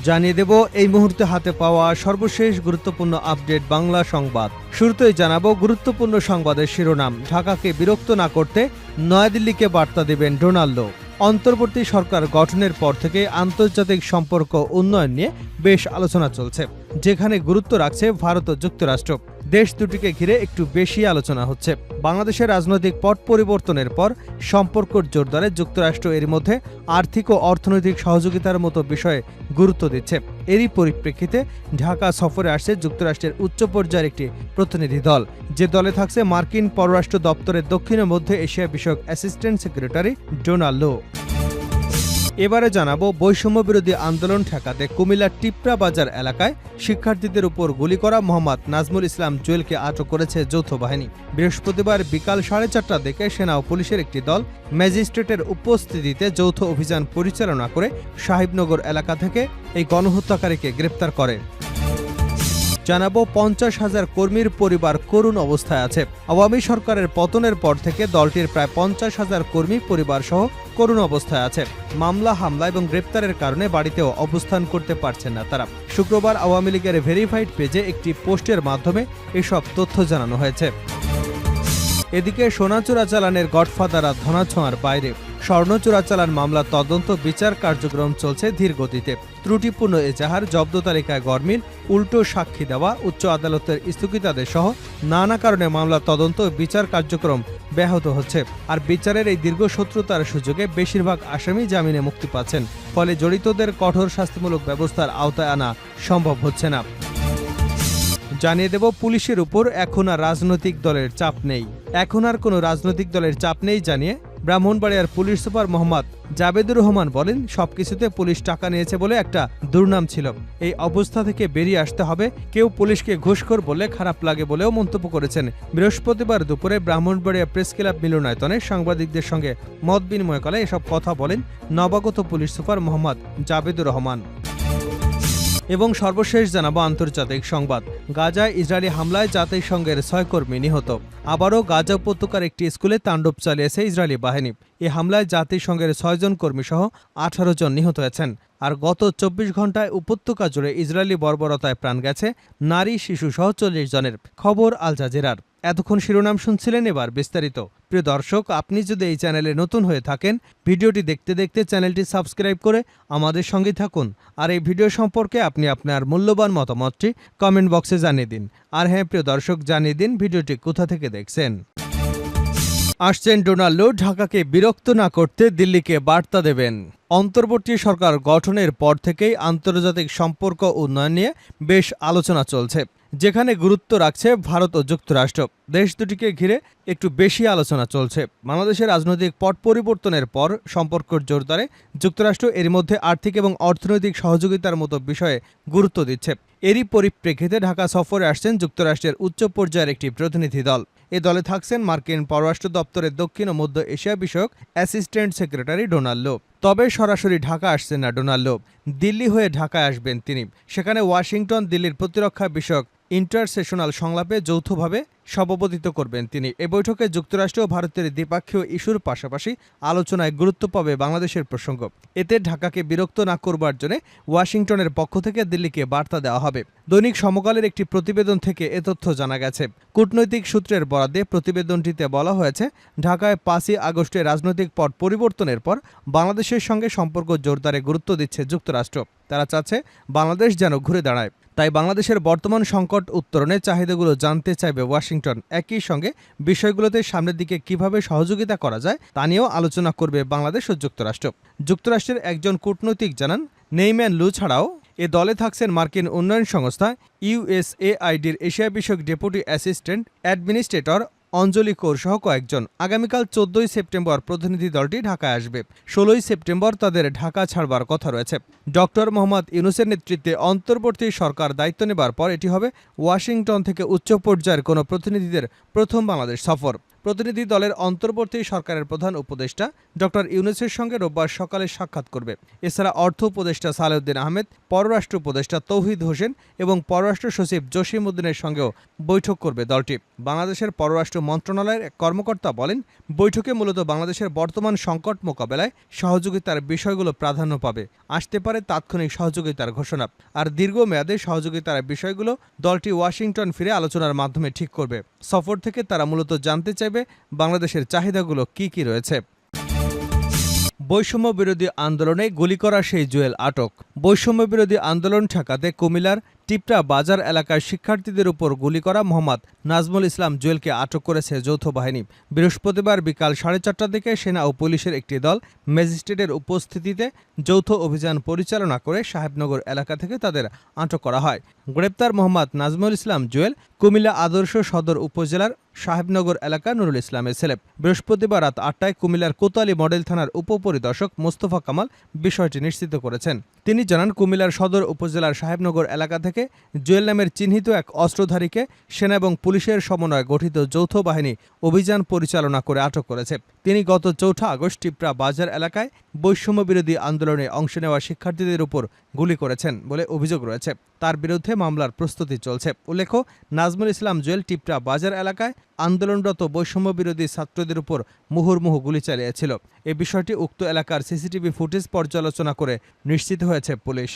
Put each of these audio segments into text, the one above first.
জানিয়ে দেব এই মুহূর্তে হাতে পাওয়া সর্বশেষ গুরুত্বপূর্ণ আপডেট বাংলা সংবাদ। শুরুতেই জানাবো গুরুত্বপূর্ণ সংবাদের শিরোনাম। ঢাকাকে বিরক্ত না করতে নয়াদিল্লিকে বার্তা দেবেন ডোনাল্ড। অন্তর্বর্তী সরকার গঠনের পর থেকে আন্তর্জাতিক সম্পর্ক উন্নয়ন নিয়ে বেশ আলোচনা চলছে, যেখানে গুরুত্ব রাখছে ভারত ও যুক্তরাষ্ট্র। দেশ দুটিকে ঘিরে একটু বেশি আলোচনা হচ্ছে। বাংলাদেশের রাজনৈতিক পট পরিবর্তনের পর সম্পর্কের জোরদারে যুক্তরাষ্ট্র এর মধ্যে আর্থিক ও অর্থনৈতিক সহযোগিতার মতো বিষয়ে গুরুত্ব দিচ্ছে। এরই পরিপ্রেক্ষিতে ঢাকা সফরে আসছে যুক্তরাষ্ট্রের উচ্চ পর্যায়ের একটি প্রতিনিধি দল, যে দলে থাকছে মার্কিন পররাষ্ট্র দপ্তরের দক্ষিণ ও মধ্য এশিয়া বিষয়ক অ্যাসিস্ট্যান্ট সেক্রেটারি ডোনাল্ড। এবারে জানাবো বৈষম্য বিরোধী আন্দোলন ঠেকাতে কুমিল্লার টিপরা বাজার এলাকায় শিক্ষার্থীদের উপর গুলি করা মোহাম্মদ নাজমুল ইসলাম জুয়েলকে আটক করেছে যৌথ বাহিনী। বৃহস্পতিবার বিকাল 4:30টার দিকে সেনা ও পুলিশের একটি দল ম্যাজিস্ট্রেটের উপস্থিতিতে যৌথ অভিযান পরিচালনা করে সাহিবনগর এলাকা থেকে এই গণহত্যাকারীকে গ্রেপ্তার করে। জানাবো 50,000 কর্মীর পরিবার করুণ অবস্থায় আছে। আওয়ামী সরকারের পতনের পর থেকে দলটির প্রায় 50,000 কর্মী পরিবার সহ করুণ অবস্থায় আছে। মামলা, হামলা এবং গ্রেপ্তারের কারণে বাড়িতেও অবস্থান করতে পারছেন না তারা। শুক্রবার আওয়ামী লীগের ভেরিফাইড পেজে একটি পোস্টের মাধ্যমে এসব তথ্য জানানো হয়েছে। এদিকে সোনা চোরাচালানের গডফাদাররা ধনাছোঁয়ার বাইরে। স্বর্ণ চোরাচালান মামলার তদন্ত বিচার কার্যক্রম চলছে ধীর গতিতে। ত্রুটিপূর্ণ এজাহার, জব্দ তালিকায় গরমিল, উল্টো সাক্ষী দেওয়া, উচ্চ আদালতের স্থগিতাদেশ সহ নানা কারণে মামলার তদন্ত ও বিচার কার্যক্রম ব্যাহত হচ্ছে। আর বিচারের এই দীর্ঘশত্রুতার সুযোগে বেশিরভাগ আসামি জামিনে মুক্তি পাচ্ছেন। ফলে জড়িতদের কঠোর শাস্তিমূলক ব্যবস্থার আওতায় আনা সম্ভব হচ্ছে না। জানিয়ে দেব পুলিশের উপর এখন আর রাজনৈতিক দলের চাপ নেই। এখন আর কোনো রাজনৈতিক দলের চাপ নেই জানিয়ে ব্রাহ্মণবাড়িয়ার পুলিশ সুপার মোহাম্মদ জাবেদুর রহমান বলেন, সবকিছুতে পুলিশ টাকা নিয়েছে বলে একটা দুর্নাম ছিল। এই অবস্থা থেকে বেরিয়ে আসতে হবে। কেউ পুলিশকে ঘুষখোর বললে খারাপ লাগে বলেও মন্তব্য করেছেন। বৃহস্পতিবার দুপুরে ব্রাহ্মণবাড়িয়া প্রেস ক্লাব মিলনায়তনে সাংবাদিকদের সঙ্গে মত বিনিময়কালে এসব কথা বলেন নবাগত পুলিশ সুপার মোহাম্মদ জাবেদুর রহমান। এবং সর্বশেষ জানাবো আন্তর্জাতিক সংবাদ। গাজায় ইসরায়েলি হামলায় জাতিসংঘের 6 কর্মী নিহত। আবারও গাজা উপত্যকার একটি স্কুলে তাণ্ডব চালিয়েছে ইসরায়েলি বাহিনী। এই হামলায় জাতিসংঘের 6 জন কর্মী সহ 18 জন নিহত হয়েছেন। আর গত 24 ঘন্টায় উপত্যকা জুড়ে ইসরায়েলি বর্বরতায় প্রাণ গেছে নারী, শিশু সহ 40 জনের। খবর আল জাজিরার। এতক্ষণ শিরোনাম শুনছিলেন, এবার বিস্তারিত। প্রিয় দর্শক, আপনি যদি এই চ্যানেলে নতুন হয়ে থাকেন, ভিডিওটি দেখতে দেখতে চ্যানেলটি সাবস্ক্রাইব করে আমাদের সঙ্গে থাকুন। আর এই ভিডিও সম্পর্কে আপনি আপনার মূল্যবান মতামতটি কমেন্ট বক্সে জানিয়ে দিন। আর হ্যাঁ প্রিয় দর্শক, জানিয়ে দিন ভিডিওটি কোথা থেকে দেখছেন। আসছেন ডোনাল্ড। ঢাকাকে বিরক্ত না করতে দিল্লিকে বার্তা দেবেন। অন্তর্বর্তী সরকার গঠনের পর থেকেই আন্তর্জাতিক সম্পর্ক উন্নয়ন নিয়ে বেশ আলোচনা চলছে, যেখানে গুরুত্ব রাখছে ভারত ও যুক্তরাষ্ট্র। দেশ দুটিকে ঘিরে একটু বেশি আলোচনা চলছে। বাংলাদেশের রাজনৈতিক পট পরিবর্তনের পর সম্পর্কের জোরদারে যুক্তরাষ্ট্র এর মধ্যে আর্থিক এবং অর্থনৈতিক সহযোগিতার মতো বিষয়ে গুরুত্ব দিচ্ছে। এরই পরিপ্রেক্ষিতে ঢাকা সফরে আসছেন যুক্তরাষ্ট্রের উচ্চ পর্যায়ের একটি প্রতিনিধি দল। এ দলে থাকছেন মার্কিন পররাষ্ট্র দপ্তরের দক্ষিণ ও মধ্য এশিয়া বিষয়ক অ্যাসিস্ট্যান্ট সেক্রেটারি ডোনাল্ড। তবে সরাসরি ঢাকা আসছেন না ডোনাল্ড, দিল্লি হয়ে ঢাকায় আসবেন তিনি। সেখানে ওয়াশিংটন দিল্লির প্রতিরক্ষা বিষয়ক ইন্টারসেশনাল সংলাপে যৌথভাবে সভাপতিত্ব করবেন তিনি। এ বৈঠকে যুক্তরাষ্ট্র ও ভারতের দ্বিপাক্ষীয় ইস্যুর পাশাপাশি আলোচনায় গুরুত্ব পাবে বাংলাদেশের প্রসঙ্গ। এতে ঢাকাকে বিরক্ত না করবার জন্য ওয়াশিংটনের পক্ষ থেকে দিল্লিকে বার্তা দেওয়া হবে। দৈনিক সমকালের একটি প্রতিবেদন থেকে এ তথ্য জানা গেছে। কূটনৈতিক সূত্রের বরাতে প্রতিবেদনটিতে বলা হয়েছে, ঢাকায় 5ই আগস্টে রাজনৈতিক পট পরিবর্তনের পর বাংলাদেশের সঙ্গে সম্পর্ক জোরদারে গুরুত্ব দিচ্ছে যুক্তরাষ্ট্র। তারা চাচ্ছে বাংলাদেশ যেন ঘুরে দাঁড়ায়। তাই বাংলাদেশের বর্তমান সংকট উত্তরণে চাহিদাগুলো জানতে চাইবে ওয়াশিংটন। একই সঙ্গে বিষয়গুলোতে সামনের দিকে কিভাবে সহযোগিতা করা যায় তা নিয়েও আলোচনা করবে বাংলাদেশ ও যুক্তরাষ্ট্র। যুক্তরাষ্ট্রের একজন কূটনৈতিক জানান, নেইম্যান লু ছাড়াও এ দলে থাকছেন মার্কিন উন্নয়ন সংস্থা USAIDর এশিয়া বিষয়ক ডেপুটি অ্যাসিস্ট্যান্ট অ্যাডমিনিস্ট্রেটর অঞ্জলি কৌর সহ কয়েকজন। আগামীকাল 14ই সেপ্টেম্বর প্রতিনিধি দলটি ঢাকায় আসবে। 16ই সেপ্টেম্বর তাদের ঢাকা ছাড়বার কথা রয়েছে। ডক্টর মোহাম্মদ ইউনূসের নেতৃত্বে অন্তর্বর্তী সরকার দায়িত্ব নেবার পর এটি হবে ওয়াশিংটন থেকে উচ্চ পর্যায়ের কোনো প্রতিনিধিদের প্রথম বাংলাদেশ সফর। প্রতিনিধি দলের অন্তর্বর্তী সরকারের প্রধান উপদেষ্টা ডক্টর ইউনূসের সঙ্গে রোববার সকালে সাক্ষাৎ করবে। এছাড়া অর্থ উপদেষ্টা সালেউদ্দিন আহমেদ, পররাষ্ট্র উপদেষ্টা তৌহিদ হোসেন এবং পররাষ্ট্র সচিব জসিম উদ্দিনের সঙ্গেও বৈঠক করবে দলটি। বাংলাদেশের পররাষ্ট্র মন্ত্রণালয়ের এক কর্মকর্তা বলেন, বৈঠকে মূলত বাংলাদেশের বর্তমান সংকট মোকাবেলায় সহযোগিতার বিষয়গুলো প্রাধান্য পাবে। আসতে পারে তাৎক্ষণিক সহযোগিতার ঘোষণা। আর দীর্ঘমেয়াদে সহযোগিতার বিষয়গুলো দলটি ওয়াশিংটন ফিরে আলোচনার মাধ্যমে ঠিক করবে। সফর থেকে তারা মূলত জানতে চাইবে বাংলাদেশের চাহিদাগুলো কি কি রয়েছে। বৈষম্য বিরোধী আন্দোলনে গুলি করা সেই জুয়েল আটক। বৈষম্য বিরোধী আন্দোলন ঠেকাতে কুমিল্লার টিপরা বাজার এলাকায় শিক্ষার্থীদের উপর গুলি করা মোহাম্মদ নাজমুল ইসলাম জুয়েলকে আটক করেছে যৌথ বাহিনী। বৃহস্পতিবার বিকাল 4:30টার দিকে সেনা ও পুলিশের একটি দল ম্যাজিস্ট্রেটের উপস্থিতিতে যৌথ অভিযান পরিচালনা করে সাহেবনগর এলাকা থেকে তাদের আটক করা হয়। গ্রেপ্তার মোহাম্মদ নাজমুল ইসলাম জুয়েল কুমিল্লা আদর্শ সদর উপজেলার সাহেবনগর এলাকা নুরুল ইসলামের ছেলে। বৃহস্পতিবার রাত 8টায় কুমিল্লার কোতোয়ালী মডেল থানার উপপরিদর্শক মোস্তফা কামাল বিষয়টি নিশ্চিত করেছেন। তিনি জানান, কুমিল্লার সদর উপজেলার সাহেবনগর এলাকা থেকে জুয়েল নামের চিহ্নিত এক অস্ত্রধারীকে সেনা এবং পুলিশের সমন্বয়ে গঠিত যৌথ বাহিনী অভিযান পরিচালনা করে আটক করেছে। তিনি গত 4 আগস্ট টিপরা বাজার এলাকায় বৈষম্য বিরোধী আন্দোলনে অংশ নেওয়া শিক্ষার্থীদের উপর গুলি করেছেন বলে অভিযোগ রয়েছে। তার বিরুদ্ধে মামলার প্রস্তুতি চলছে। উল্লেখ্য, নাজমুল ইসলাম জুয়েল টিপরা বাজার এলাকায় আন্দোলনরত বৈষম্য বিরোধী ছাত্রদের উপর মুহুর্মুহু গুলি চালিয়েছিল। এ বিষয়টি উক্ত এলাকার সিসিটিভি ফুটেজ পর্যালোচনা করে নিশ্চিত হয়েছে পুলিশ।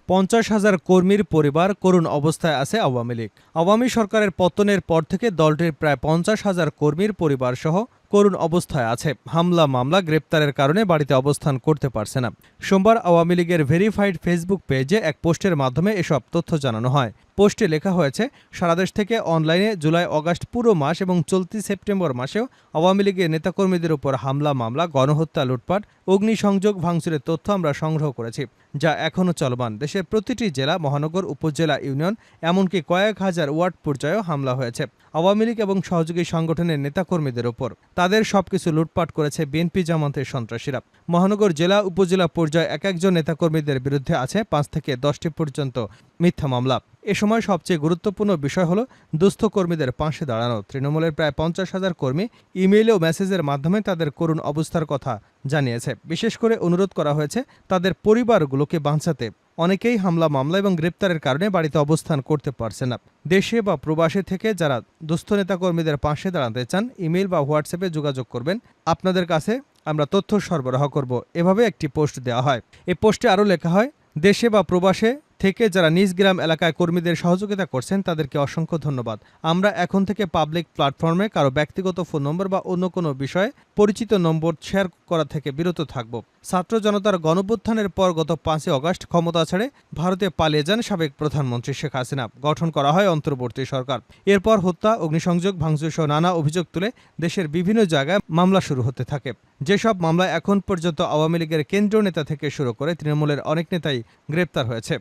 50,000 কর্মীর পরিবার করুণ অবস্থায় আছে আওয়ামী লীগ। আওয়ামী সরকারের পতনের পর থেকে দলটির প্রায় 50,000 কর্মীর পরিবার সহ করুণ অবস্থায় আছে। হামলা মামলা গ্রেপ্তারের কারণে বাড়িতে অবস্থান করতে পারছে না। সোমবার আওয়ামী লীগের ভেরিফাইড ফেসবুক পেজে এক পোস্টের মাধ্যমে এসব তথ্য জানানো হয়। পোস্টে লেখা হয়েছে, সারা দেশ থেকে অনলাইনে জুলাই আগস্ট পুরো মাস এবং চলতি সেপ্টেম্বর মাসেও আওয়ামী লীগের নেতাকর্মীদের উপর হামলা মামলা, গণহত্যা, লুটপাট, অগ্নিসংযোগ ভাঙচুরের তথ্য আমরা সংগ্রহ করেছি, যা এখনও চলমান। দেশের প্রতিটি জেলা, মহানগর, উপজেলা, ইউনিয়ন, এমনকি কয়েক হাজার ওয়ার্ড পর্যায়েও হামলা হয়েছে আওয়ামী লীগ এবং সহযোগী সংগঠনের নেতাকর্মীদের ওপর। তাদের সবকিছু লুটপাট করেছে বিএনপি জামাতের সন্ত্রাসীরা। মহানগর, জেলা, উপজেলা পর্যায়ে এক একজন নেতাকর্মীদের বিরুদ্ধে আছে 5 থেকে 10টি পর্যন্ত মিথ্যা মামলা। এ সময় সবচেয়ে গুরুত্বপূর্ণ বিষয় হলো দুস্থ কর্মীদের পাশে দাঁড়ানো। তৃণমূলের প্রায় 50,000 কর্মী ইমেইল ও মেসেজের মাধ্যমে তাদের করুণ অবস্থার কথা জানিয়েছে। বিশেষ করে অনুরোধ করা হয়েছে তাদের পরিবারগুলোকে বাঁচাতে। অনেকেই হামলা মামলা এবং গ্রেপ্তারের কারণে বাড়িতে অবস্থান করতে পারছে না। দেশে বা প্রবাসে থেকে যারা দুস্থ নেতাকর্মীদের পাশে দাঁড়াতে চান, ইমেইল বা হোয়াটসঅ্যাপে যোগাযোগ করবেন। আপনাদের কাছে আমরা তথ্য সরবরাহ করব, এভাবে একটি পোস্ট দেওয়া হয়। এই পোস্টে আরও লেখা হয়, দেশে বা প্রবাসে থেকে যারা নিজ গ্রাম এলাকায় কর্মীদের সহযোগিতা করছেন তাদেরকে অসংখ্য ধন্যবাদ। আমরা এখন থেকে পাবলিক প্ল্যাটফর্মে কারো ব্যক্তিগত ফোন নম্বর বা অন্য কোনো বিষয়ে পরিচিত নম্বর শেয়ার করা থেকে বিরত থাকব। ছাত্র জনতার গণঅভ্যুত্থানের পর গত 5 আগস্ট ক্ষমতা ছেড়ে ভারতে পালিয়ে যান সাবেক প্রধানমন্ত্রী শেখ হাসিনা। গঠন করা হয় অন্তর্বর্তী সরকার। এরপর হত্যা, অগ্নিসংযোগ, ভাঙচুর সহ নানা অভিযোগ তুলে দেশের বিভিন্ন জায়গায় মামলা শুরু হতে থাকে। যেসব মামলায় এখন পর্যন্ত আওয়ামী লীগের কেন্দ্রীয় নেতা থেকে শুরু করে তৃণমূলের অনেক নেতাই গ্রেপ্তার হয়েছে।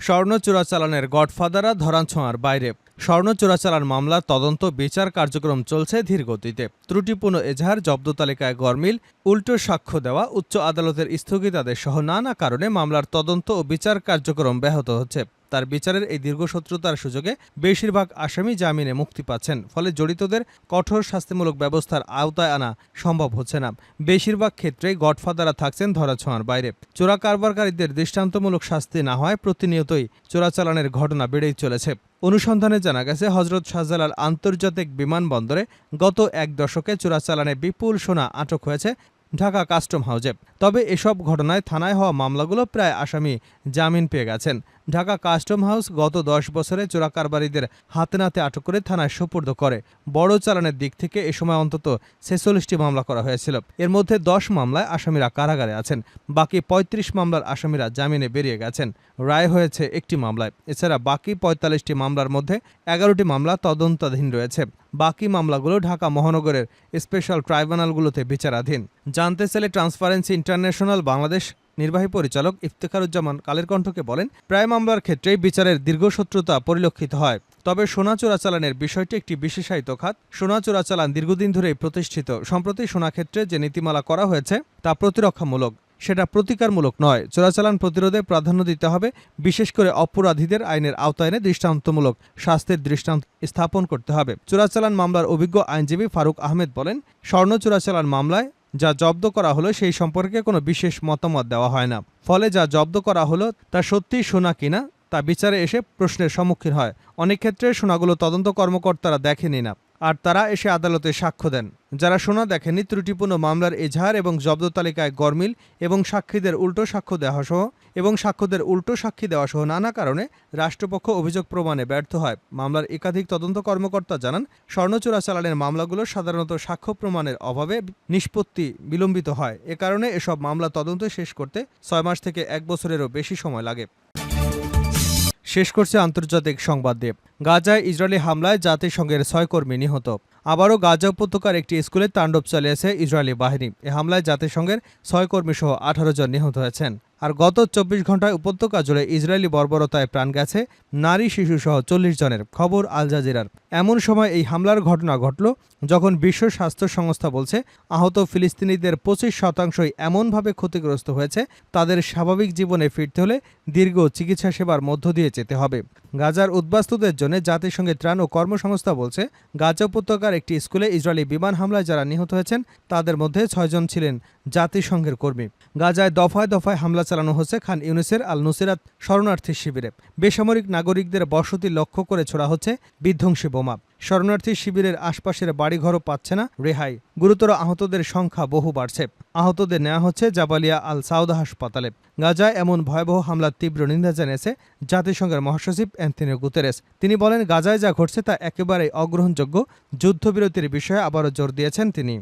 স্বর্ণ চোরাচালানের গডফাদাররা ধরাছোঁয়ার বাইরে। স্বর্ণ চোরাচালান মামলার তদন্ত বিচার কার্যক্রম চলছে ধীরগতিতে। ত্রুটিপূর্ণ এজাহার, জব্দ তালিকায় গরমিল, উল্টো সাক্ষ্য দেওয়া, উচ্চ আদালতের স্থগিতাদেশ সহ নানা কারণে মামলার তদন্ত ও বিচার কার্যক্রম ব্যাহত হচ্ছে। তার বিচারের এই দীর্ঘসূত্রতার সুযোগে বেশিরভাগ আসামি জামিনে মুক্তি পাচ্ছেন। ফলে জড়িতদের কঠোর শাস্তিমূলক ব্যবস্থার আওতায় আনা সম্ভব হচ্ছে না। বেশিরভাগ ক্ষেত্রেই গডফাদাররা থাকছেন ধরাছোঁয়ার বাইরে। চোরা কারবারকারীদের দৃষ্টান্তমূলক শাস্তি না হয় প্রতিনিয়তই চোরাচালানের ঘটনা বেড়েই চলেছে। অনুসন্ধানে জানা গেছে, হজরত শাহজালাল আন্তর্জাতিক বিমানবন্দরে গত 1 দশকে চোরাচালানে বিপুল সোনা আটক হয়েছে ঢাকা কাস্টম হাউজে। তবে এসব ঘটনায় থানায় হওয়া মামলাগুলো প্রায় আসামি জামিন পেয়ে গেছেন। ঢাকা কাস্টম হাউস গত 10 বছরে চোরাকারবারীদের হাতে নাতে আটক করে থানায় সোপর্দ করে। বড় চালানের দিক থেকে এ সময় অন্তত 46টি মামলা করা হয়েছিল। এর মধ্যে 10 মামলায় আসামিরা কারাগারে আছেন। বাকি 35 মামলার আসামিরা জামিনে বেরিয়ে গেছেন। রায় হয়েছে একটি মামলায়। এছাড়া বাকি 45টি মামলার মধ্যে 11টি মামলা তদন্তাধীন রয়েছে। বাকি মামলাগুলো ঢাকা মহানগরের স্পেশাল ট্রাইব্যুনালগুলোতে বিচারাধীন। জানতে চাইলে ট্রান্সপারেন্সি ইন্টারন্যাশনাল বাংলাদেশ নির্বাহী পরিচালক ইফতেখারুজ্জামান কালের কণ্ঠকে বলেন, প্রায় মামলার ক্ষেত্রেই বিচারের দীর্ঘসূত্রতা পরিলক্ষিত হয়। তবে সোনা চোরাচালানের বিষয়টি একটি বিশেষায়িত খাত। সোনা চোরাচালান দীর্ঘদিন ধরেই প্রতিষ্ঠিত। সম্প্রতি সোনা ক্ষেত্রে যে নীতিমালা করা হয়েছে তা প্রতিরক্ষামূলক। সেটা প্রতিকারমূলক নয়। চোরাচালান প্রতিরোধে প্রাধান্য দিতে হবে, বিশেষ করে অপরাধীদের আইনের আওতায় এনে দৃষ্টান্তমূলক শাস্তির দৃষ্টান্ত স্থাপন করতে হবে। চোরাচালান মামলার অভিজ্ঞ আইনজীবী ফারুক আহমেদ বলেন, স্বর্ণ চোরাচালান মামলায় যা জব্দ করা হলো সেই সম্পর্কে কোনো বিশেষ মতামত দেওয়া হয় না। ফলে যা জব্দ করা হলো তা সত্যিই সোনা কিনা তা বিচারে এসে প্রশ্নের সম্মুখীন হয়। অনেক ক্ষেত্রে সোনাগুলো তদন্ত কর্মকর্তারা দেখেনি না, আর তারা এসে আদালতে সাক্ষ্য দেন। যারা সোনা দেখেনি ত্রুটিপূর্ণ মামলার এজাহার এবং জব্দ তালিকায় গরমিল এবং সাক্ষীদের উল্টো সাক্ষী দেওয়া সহ নানা কারণে রাষ্ট্রপক্ষ অভিযোগ প্রমাণে ব্যর্থ হয়। মামলার একাধিক তদন্ত কর্মকর্তা জানান, স্বর্ণ চোরাচালানের মামলাগুলো সাধারণত সাক্ষ্য প্রমাণের অভাবে নিষ্পত্তি বিলম্বিত হয়। এ কারণে এসব মামলা তদন্ত শেষ করতে ৬ মাস থেকে ১ বছরেরও বেশি সময় লাগে। শেষ করছে আন্তর্জাতিক সংবাদ দিয়ে। গাজায় ইসরায়েলি হামলায় জাতিসংঘের ৬ কর্মী নিহত। আবারও গাজা উপত্যকার একটি স্কুলে তাণ্ডব চালিয়েছে ইসরায়েলি বাহিনী। এ হামলায় জাতিসংঘের ৬ কর্মী সহ ১৮ জন নিহত হয়েছেন। আর গত ২৪ ঘন্টায় উপত্যকা জুড়ে ইসরায়েলি বর্বরতায় প্রাণ গেছে নারী শিশুসহ ৪০ জনের। খবর আল জাজিরার। এমন সময় এই হামলার ঘটনা ঘটল যখন বিশ্ব স্বাস্থ্য সংস্থা বলছে আহত ফিলিস্তিনিদের ২৫% এমনভাবে ক্ষতিগ্রস্ত হয়েছে তাদের স্বাভাবিক জীবনে ফিরতে হলে দীর্ঘ চিকিৎসা সেবার মধ্য দিয়ে যেতে হবে। গাজার উদ্বাস্তুদের জন্য জাতিসংঘের ত্রাণ ও কর্মসংস্থা বলছে, গাজা উপত্যকার একটি স্কুলে ইসরায়েলি বিমান হামলায় যারা নিহত হয়েছেন তাদের মধ্যে ৬ জন ছিলেন জাতিসংঘের কর্মী। গাজায় দফায় দফায় হামলা চালানো হচ্ছে খান ইউনিসের আল নুসেরাত শরণার্থী শিবিরে। বেসামরিক নাগরিকদের বসতি লক্ষ্য করে ছোড়া হচ্ছে বিধ্বংসী বোমা। শরণার্থী শিবিরের আশপাশের বাড়িঘরও পাচ্ছে না রেহাই। গুরুতর আহতদের সংখ্যা বহু বাড়ছে। আহতদের নেওয়া হচ্ছে জাবালিয়া আল সাউদা হাসপাতালে। গাজায় এমন ভয়াবহ হামলার তীব্র নিন্দা জানিয়েছে জাতিসংঘের মহাসচিব অ্যান্তোনিও গুতেরেস। তিনি বলেন, গাজায় যা ঘটছে তা একেবারেই অগ্রহণযোগ্য। যুদ্ধবিরতির বিষয়ে আবারও জোর দিয়েছেন তিনি।